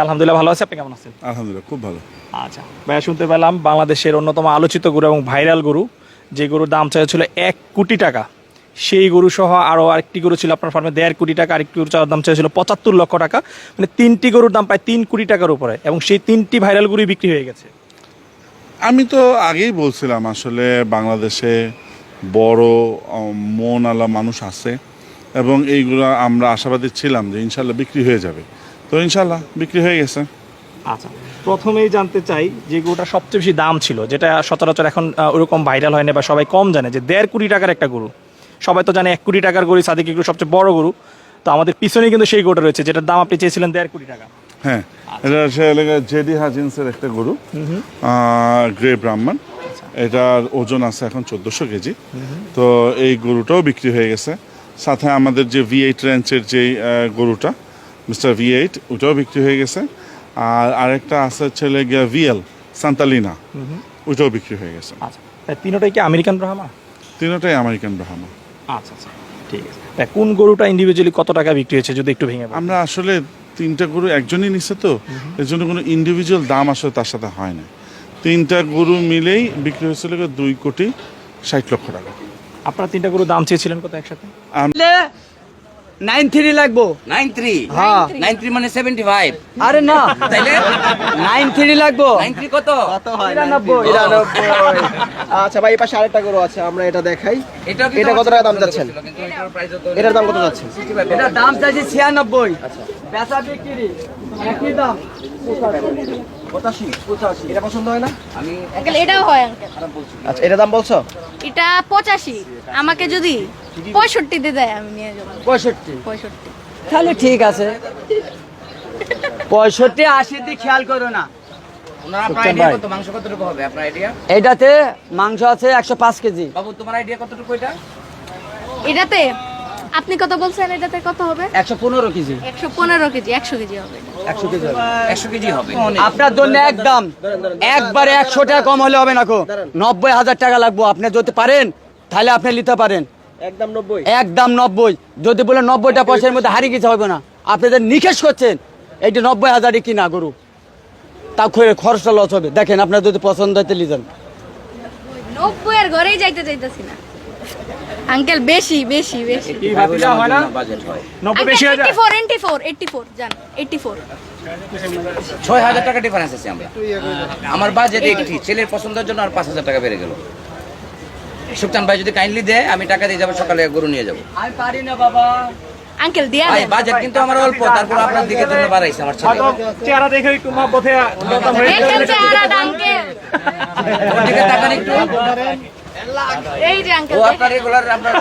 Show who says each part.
Speaker 1: আলহামদুলিল্লাহ ভালো আছি। আপনি কেমন আছেন?
Speaker 2: আলহামদুলিল্লাহ খুব ভালো।
Speaker 1: আচ্ছা ভাইয়া, শুনতে পেলাম বাংলাদেশের অন্যতম আলোচিত গরু এবং ভাইরাল গরু, যে গরুর দাম চাইছিল 1 কোটি টাকা, সেই গরু সহ আরও আরেকটি গরু ছিল আপনার ফার্মে 1.5 কোটি টাকা, আরেকটি গরু দাম চাইছিল 75 লক্ষ টাকা, মানে 3টি গরুর দাম প্রায় 3 কোটি টাকার উপরে, এবং সেই 3টি ভাইরাল গরুই বিক্রি হয়ে গেছে।
Speaker 2: আমি তো আগেই বলছিলাম আসলে বাংলাদেশে বড় মনওয়ালা মানুষ আছে এবং এইগুলো আমরা আশাবাদী ছিলাম যে ইনশাল্লাহ বিক্রি হয়ে যাবে। তো ইনশাল্লাহ বিক্রি হয়ে গেছে।
Speaker 1: আচ্ছা, প্রথমেই জানতে চাই যে গরুটা সবচেয়ে বেশি দাম ছিল, যেটা সচরাচর এখন ওরকম ভাইরাল হয় না বা সবাই কম জানে, যে 1.5 কোটি টাকার একটা গরু। সবাই তো জানে 1 কোটি টাকার গরু সাদিক গরু সবচেয়ে বড় গরু। তো আমাদের পিছনেই কিন্তু সেই গরুটা রয়েছে, যেটার দাম আপনি চেয়েছিলেন 1.5 কোটি টাকা।
Speaker 2: হ্যাঁ, এটা সে এলাকায় জেডি হাজিন্সের একটা গরু, গ্রে ব্রাহ্মণ। এটার ওজন আছে এখন 1400 কেজি। তো এই গরুটাও বিক্রি হয়ে গেছে। সাথে আমাদের যে V8 রেঞ্চের যে গরুটা মিস্টার V8, ওটাও বিক্রি হয়ে গেছে। আর আরেকটা আছে ছেলে গিয়া VL সান্তালিনা, ওইটাও বিক্রি হয়ে গেছে।
Speaker 1: আচ্ছা, তিনোটাই কি আমেরিকান ব্রাহ্মা?
Speaker 2: তিনটাই আমেরিকান ব্রাহ্মা।
Speaker 1: আচ্ছা আচ্ছা, ঠিক আছে। কোন গরুটা ইন্ডিভিজুয়ালি কত টাকা বিক্রি হয়েছে যদি একটু ভেঙে বলেন?
Speaker 2: আমরা আসলে 3টা গরু একজনই নিচ্ছে, তো এর জন্য কোনো ইন্ডিভিজুয়াল দাম আসলে তার সাথে হয় না। 3টা গরু মিলেই বিক্রি হয়েছিল 2,60,00,000 টাকা।
Speaker 1: আপনারা 3টা গরুর দাম চেয়েছিলেন কত একসাথে?
Speaker 3: 93 লাগবো।
Speaker 4: 93
Speaker 3: হ্যাঁ
Speaker 4: 93 মানে 75।
Speaker 3: আরে না,
Speaker 4: তাইলে
Speaker 3: 93 লাগবো।
Speaker 4: 93 কত?
Speaker 3: 93। আচ্ছা ভাই, এই পাশে আরেকটা গরু আছে, আমরা এটা দেখাই। এটা কত টাকা দাম যাচ্ছেন?
Speaker 4: কিন্তু এটার প্রাইস তো
Speaker 3: এটার দাম কত যাচ্ছে? এটার দাম চাইছি 96। বেচা বিক্রি একই দাম 85। এটা পছন্দ হয় না?
Speaker 4: আমি
Speaker 5: আঙ্কেল এটাও হয় আঙ্কেল।
Speaker 3: আচ্ছা, এটার দাম বলছো?
Speaker 5: এটা 85, আমাকে যদি 65 দিয়ে দেয় আমি নিয়ে যাবো।
Speaker 3: 65।
Speaker 5: 65।
Speaker 3: তাহলে ঠিক আছে। 65 80 দিয়ে খেয়াল করো না।
Speaker 4: ওনার আপনার আইডিয়া কত মাংস কতটুকু হবে আপনার আইডিয়া?
Speaker 3: এইটাতে মাংস আছে 105 কেজি।
Speaker 4: বাবু তোমার আইডিয়া কতটুকু এটা?
Speaker 5: এটাতে আপনি কত বলছেন? এটাতে কত হবে?
Speaker 3: 115 কেজি।
Speaker 5: 115 কেজি, 100 কেজি হবে।
Speaker 3: 100 কেজি হবে।
Speaker 4: 100 কেজি হবে।
Speaker 3: আপনার জন্য একদম একবারে 100 টাকা কম হলে হবে না। 90,000 টাকা লাগবে। আপনি যদি পারেন তাহলে আপনি নিতে পারেন। একদম 90। একদম 90। যদি বলে 90টা পয়সার মধ্যে হারিয়ে কিছু হবে না। আপনি যে নিকেশ করছেন এইটা 90,000 কিনা গরু, তা খরচটা লস হবে। দেখেন আপনার যদি পছন্দ হয় তাহলে যান।
Speaker 5: 90 এর ঘরেই যাইতে চাইতেছি না আঙ্কেল, বেশি বেশি বেশি।
Speaker 1: কি ভাবিলা হয় না?
Speaker 4: বাজেট হয়
Speaker 1: 90 বেশি হয়ে যায়।
Speaker 5: 84 জান, 84।
Speaker 4: 6000 টাকা ডিফারেন্স আছে আমরা। আমার বাজেট 80, ছেলের পছন্দের জন্য আর 5000 টাকা বেড়ে গেল। সুলতান ভাই যদি কাইন্ডলি দেয় আমি টাকা দিয়ে যাব, সকালে গরু নিয়ে যাব।
Speaker 3: আমি পারি না বাবা।
Speaker 5: আঙ্কেল দিয়া
Speaker 4: ভাই
Speaker 5: দেন।
Speaker 4: বাজেট কিন্তু আমার অল্প, তারপর আপনার দিকে জন্য বাড়াইছে আমার ছেলে।
Speaker 1: হয়তো চেহারা দেখে একটু মহব্বতে দরদাম হয়ে
Speaker 5: দেখেন
Speaker 1: গেছে।
Speaker 5: চেহারাটা আঙ্কেল,
Speaker 4: ওর দিকে তাকান একটু।
Speaker 5: এই যে আঙ্কেল
Speaker 4: ও আপনার রেগুলার আপনার